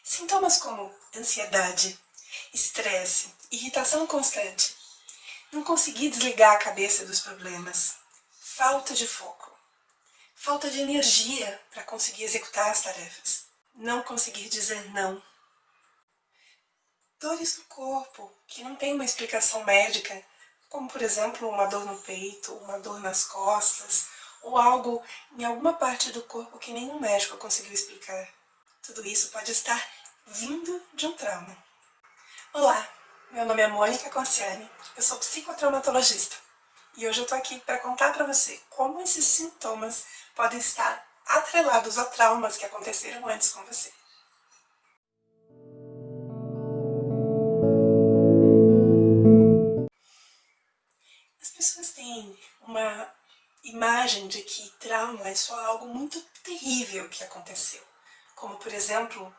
Sintomas como ansiedade, estresse, irritação constante, não conseguir desligar a cabeça dos problemas, falta de foco, falta de energia para conseguir executar as tarefas, não conseguir dizer não, dores no corpo que não tem uma explicação médica, como por exemplo uma dor no peito, uma dor nas costas, ou algo em alguma parte do corpo que nenhum médico conseguiu explicar. Tudo isso pode estar vindo de um trauma. Olá, meu nome é Mônica Conciani, eu sou psicotraumatologista e hoje eu tô aqui para contar para você como esses sintomas podem estar atrelados a traumas que aconteceram antes com você. As pessoas têm uma imagem de que trauma é só algo muito terrível que aconteceu, como por exemplo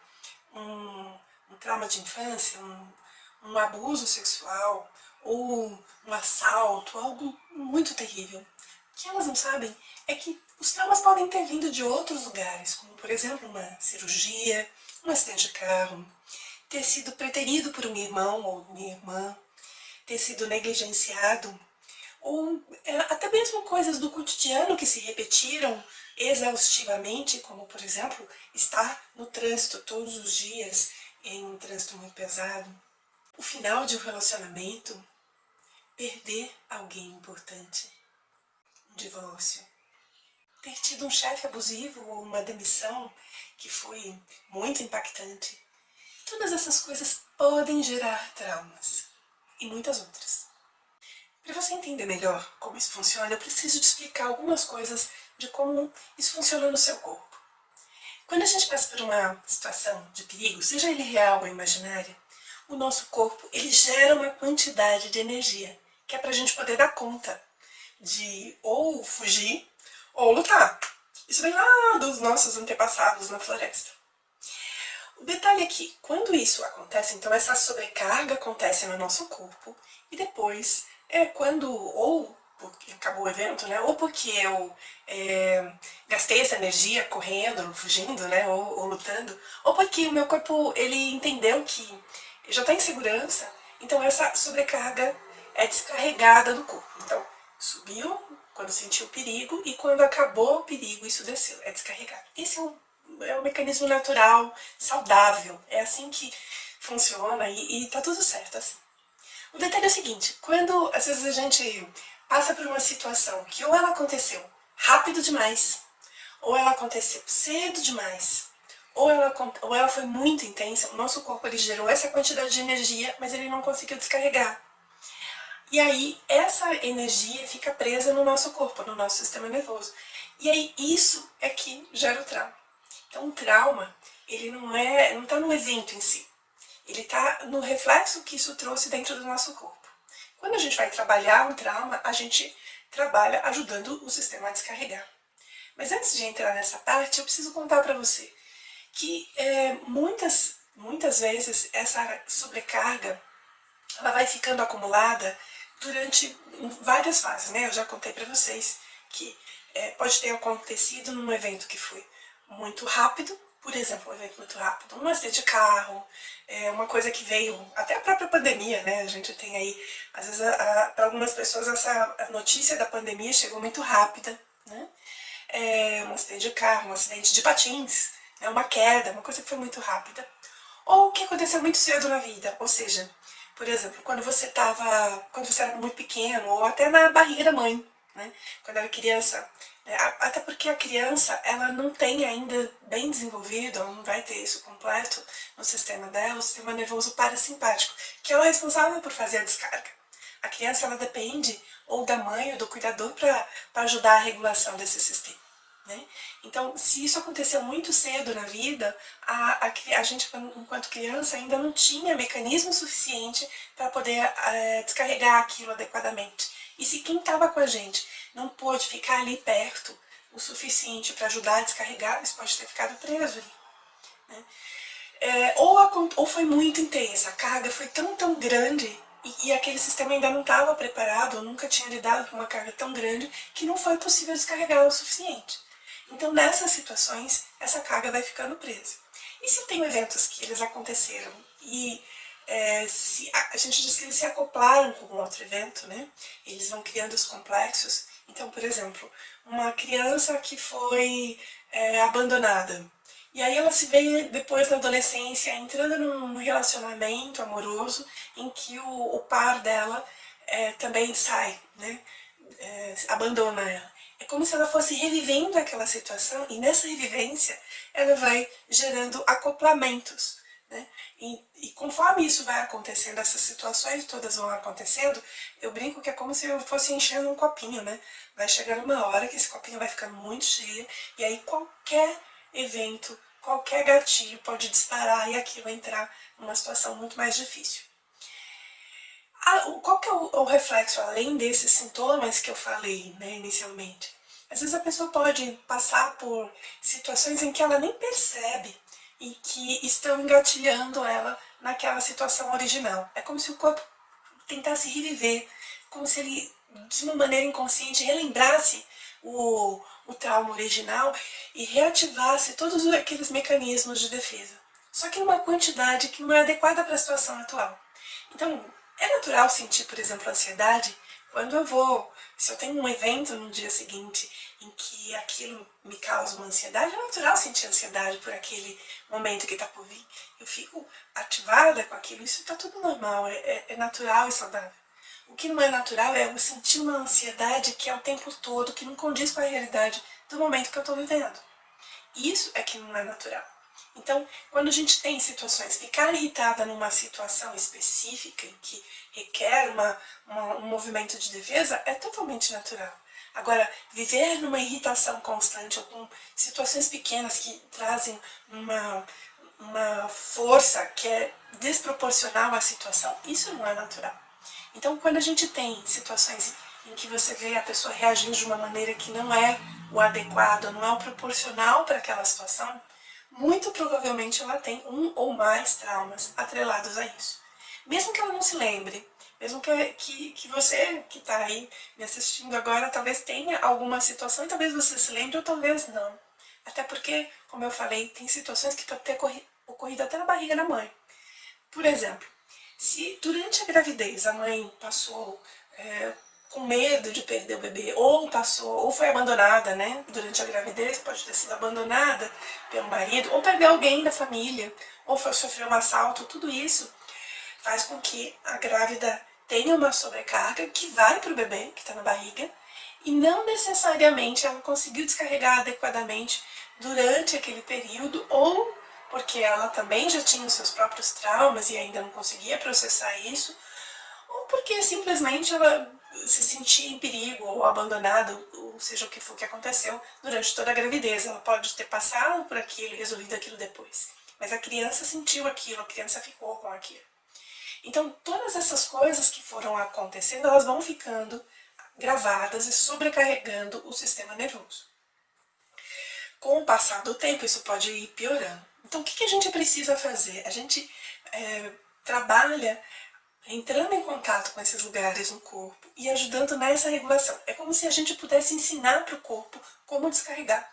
um trauma de infância, um abuso sexual ou um assalto, algo muito terrível. O que elas não sabem é que os traumas podem ter vindo de outros lugares, como por exemplo uma cirurgia, um acidente de carro, ter sido preterido por um irmão ou minha irmã, ter sido negligenciado, ou até mesmo coisas do cotidiano que se repetiram exaustivamente, como por exemplo, estar no trânsito todos os dias em um trânsito muito pesado. O final de um relacionamento, perder alguém importante, um divórcio, ter tido um chefe abusivo ou uma demissão que foi muito impactante. Todas essas coisas podem gerar traumas e muitas outras. Para você entender melhor como isso funciona, eu preciso te explicar algumas coisas de como isso funciona no seu corpo. Quando a gente passa por uma situação de perigo, seja ele real ou imaginária, o nosso corpo ele gera uma quantidade de energia que é para a gente poder dar conta de ou fugir ou lutar. Isso vem lá dos nossos antepassados na floresta. O detalhe é que quando isso acontece, então essa sobrecarga acontece no nosso corpo e depois quando ou porque acabou o evento, né? Ou porque eu gastei essa energia correndo, fugindo, né? Ou lutando, ou porque o meu corpo ele entendeu que já está em segurança, então essa sobrecarga é descarregada do corpo. Então subiu quando sentiu o perigo e quando acabou o perigo isso desceu, é descarregado. Esse é um mecanismo natural, saudável, é assim que funciona e tá tudo certo assim. O detalhe é o seguinte, quando às vezes a gente passa por uma situação que ou ela aconteceu rápido demais, ou ela aconteceu cedo demais, ou ela foi muito intensa, o nosso corpo ele gerou essa quantidade de energia, mas ele não conseguiu descarregar. E aí essa energia fica presa no nosso corpo, no nosso sistema nervoso. E aí isso é que gera o trauma. Então o trauma, ele não está no evento em si, ele está no reflexo que isso trouxe dentro do nosso corpo. Quando a gente vai trabalhar um trauma, a gente trabalha ajudando o sistema a descarregar. Mas antes de entrar nessa parte, eu preciso contar para você que muitas vezes essa sobrecarga ela vai ficando acumulada durante várias fases, né? Eu já contei para vocês que pode ter acontecido num evento que foi muito rápido, por exemplo, um evento muito rápido, um acidente de carro, uma coisa que veio, até a própria pandemia, né? A gente tem aí, às vezes, para algumas pessoas, a notícia da pandemia chegou muito rápida, né? Um acidente de carro, um acidente de patins, né? Uma queda, uma coisa que foi muito rápida. Ou que aconteceu muito cedo na vida, ou seja, por exemplo, quando você era muito pequeno, ou até na barriga da mãe, né? Quando era criança, até porque a criança ela não tem ainda bem desenvolvido, ela não vai ter isso completo no sistema dela, o sistema nervoso parasimpático, que é o responsável por fazer a descarga. A criança ela depende ou da mãe ou do cuidador para ajudar a regulação desse sistema. Né? Então, se isso aconteceu muito cedo na vida, a gente, enquanto criança, ainda não tinha mecanismo suficiente para poder descarregar aquilo adequadamente. E se quem estava com a gente não pôde ficar ali perto o suficiente para ajudar a descarregar, isso pode ter ficado preso ali. Né? Ou foi muito intensa, a carga foi tão grande e aquele sistema ainda não estava preparado, ou nunca tinha lidado com uma carga tão grande que não foi possível descarregar o suficiente. Então, nessas situações, essa carga vai ficando presa. E se eu tenho eventos que eles aconteceram e se, a gente diz que eles se acoplaram com um outro evento, né? Eles vão criando os complexos. Então, por exemplo, uma criança que foi abandonada. E aí ela se vê depois na adolescência entrando num relacionamento amoroso em que o par dela também sai, né? Abandona ela. É como se ela fosse revivendo aquela situação e nessa revivência ela vai gerando acoplamentos. Né? E conforme isso vai acontecendo, essas situações todas vão acontecendo, eu brinco que é como se eu fosse enchendo um copinho, né? Vai chegando uma hora que esse copinho vai ficando muito cheio e aí qualquer evento, qualquer gatilho pode disparar e aquilo entrar numa situação muito mais difícil. Qual que é o reflexo, além desses sintomas que eu falei, né, inicialmente? Às vezes a pessoa pode passar por situações em que ela nem percebe e que estão engatilhando ela naquela situação original. É como se o corpo tentasse reviver, como se ele, de uma maneira inconsciente, relembrasse o trauma original e reativasse todos aqueles mecanismos de defesa. Só que numa quantidade que não é adequada para a situação atual. Então, é natural sentir, por exemplo, ansiedade quando se eu tenho um evento no dia seguinte em que aquilo me causa uma ansiedade, é natural sentir ansiedade por aquele momento que está por vir. Eu fico ativada com aquilo, isso está tudo normal, é natural e saudável. O que não é natural é eu sentir uma ansiedade que é o tempo todo, que não condiz com a realidade do momento que eu estou vivendo. Isso é que não é natural. Então, quando a gente tem situações, ficar irritada numa situação específica que requer um movimento de defesa é totalmente natural. Agora, viver numa irritação constante ou com situações pequenas que trazem uma força que é desproporcional à situação, isso não é natural. Então, quando a gente tem situações em que você vê a pessoa reagindo de uma maneira que não é o adequado, não é o proporcional para aquela situação, muito provavelmente ela tem um ou mais traumas atrelados a isso. Mesmo que ela não se lembre, mesmo que você que está aí me assistindo agora talvez tenha alguma situação e talvez você se lembre ou talvez não. Até porque, como eu falei, tem situações que podem ter ocorrido até na barriga da mãe. Por exemplo, se durante a gravidez a mãe passou com medo de perder o bebê, ou foi abandonada, né? Durante a gravidez, pode ter sido abandonada pelo marido, ou perdeu alguém da família, ou sofreu um assalto, tudo isso faz com que a grávida tenha uma sobrecarga que vai para o bebê, que está na barriga, e não necessariamente ela conseguiu descarregar adequadamente durante aquele período, ou porque ela também já tinha os seus próprios traumas e ainda não conseguia processar isso, ou porque simplesmente ela se sentia em perigo ou abandonada, ou seja o que for que aconteceu durante toda a gravidez. Ela pode ter passado por aquilo e resolvido aquilo depois. Mas a criança sentiu aquilo, a criança ficou com aquilo. Então, todas essas coisas que foram acontecendo, elas vão ficando gravadas e sobrecarregando o sistema nervoso. Com o passar do tempo, isso pode ir piorando. Então, o que a gente precisa fazer? A gente trabalha entrando em contato com esses lugares no corpo e ajudando nessa regulação. É como se a gente pudesse ensinar para o corpo como descarregar,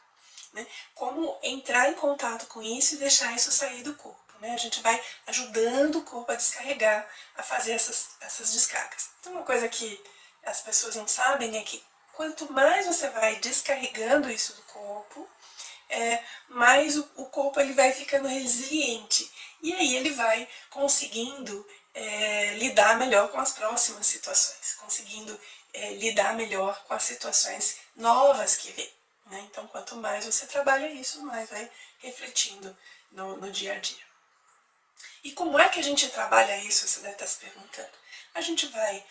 né? Como entrar em contato com isso e deixar isso sair do corpo. Né? A gente vai ajudando o corpo a descarregar, a fazer essas descargas. Então, uma coisa que as pessoas não sabem é que quanto mais você vai descarregando isso do corpo, mais o corpo ele vai ficando resiliente. E aí ele vai conseguindo lidar melhor com as próximas situações, conseguindo lidar melhor com as situações novas que vêm. Né? Então, quanto mais você trabalha isso, mais vai refletindo no dia a dia. E como é que a gente trabalha isso, você deve estar se perguntando. A gente vai,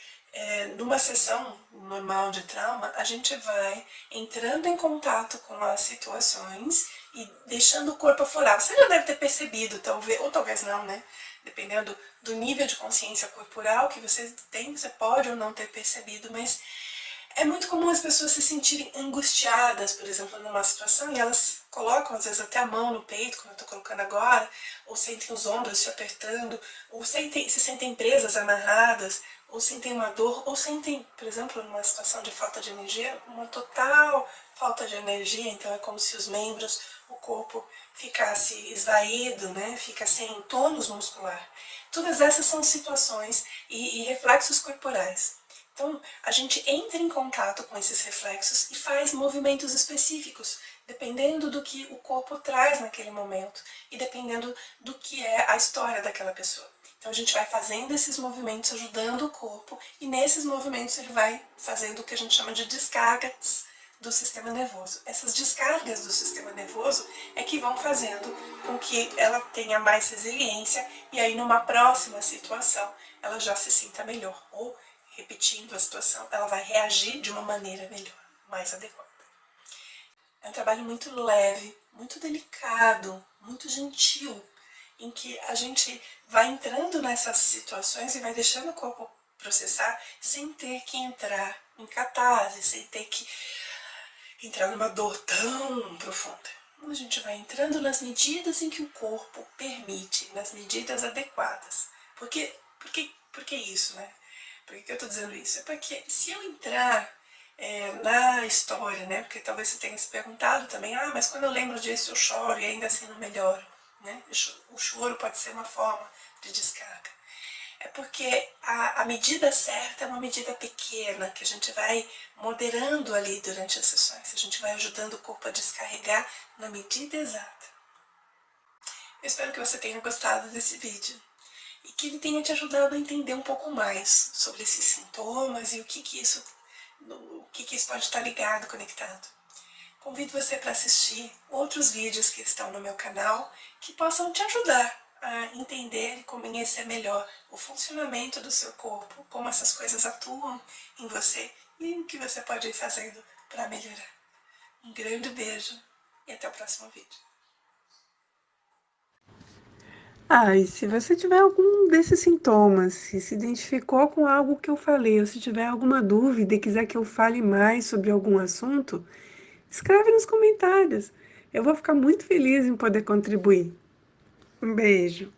numa sessão normal de trauma, a gente vai entrando em contato com as situações e deixando o corpo aflorar. Você já deve ter percebido, talvez, ou talvez não, né? Dependendo do nível de consciência corporal que você tem, você pode ou não ter percebido, mas é muito comum as pessoas se sentirem angustiadas, por exemplo, numa situação, e elas colocam às vezes até a mão no peito, como eu estou colocando agora, ou sentem os ombros se apertando, ou se sentem presas, amarradas, ou sentem uma dor, ou sentem, por exemplo, numa situação de falta de energia, uma total falta de energia, então é como se os membros, o corpo ficasse esvaído, né? Fica sem tônus muscular. Todas essas são situações e reflexos corporais. Então, a gente entra em contato com esses reflexos e faz movimentos específicos, dependendo do que o corpo traz naquele momento e dependendo do que é a história daquela pessoa. Então a gente vai fazendo esses movimentos, ajudando o corpo, e nesses movimentos ele vai fazendo o que a gente chama de descargas do sistema nervoso. Essas descargas do sistema nervoso é que vão fazendo com que ela tenha mais resiliência e aí numa próxima situação ela já se sinta melhor, ou repetindo a situação, ela vai reagir de uma maneira melhor, mais adequada. É um trabalho muito leve, muito delicado, muito gentil, em que a gente vai entrando nessas situações e vai deixando o corpo processar sem ter que entrar em catarse, sem ter que entrar numa dor tão profunda. A gente vai entrando nas medidas em que o corpo permite, nas medidas adequadas. Por que isso, né? Por que eu estou dizendo isso? É porque se eu entrar na história, né? Porque talvez você tenha se perguntado também, mas quando eu lembro disso eu choro e ainda assim não melhoro, né? O choro pode ser uma forma de descarga. É porque a medida certa é uma medida pequena, que a gente vai moderando ali durante as sessões. A gente vai ajudando o corpo a descarregar na medida exata. Eu espero que você tenha gostado desse vídeo e que ele tenha te ajudado a entender um pouco mais sobre esses sintomas e o que isso pode estar ligado, conectado. Convido você para assistir outros vídeos que estão no meu canal que possam te ajudar a entender e conhecer melhor o funcionamento do seu corpo, como essas coisas atuam em você e o que você pode ir fazendo para melhorar. Um grande beijo e até o próximo vídeo. E se você tiver algum desses sintomas, se identificou com algo que eu falei, ou se tiver alguma dúvida e quiser que eu fale mais sobre algum assunto, escreve nos comentários. Eu vou ficar muito feliz em poder contribuir. Um beijo.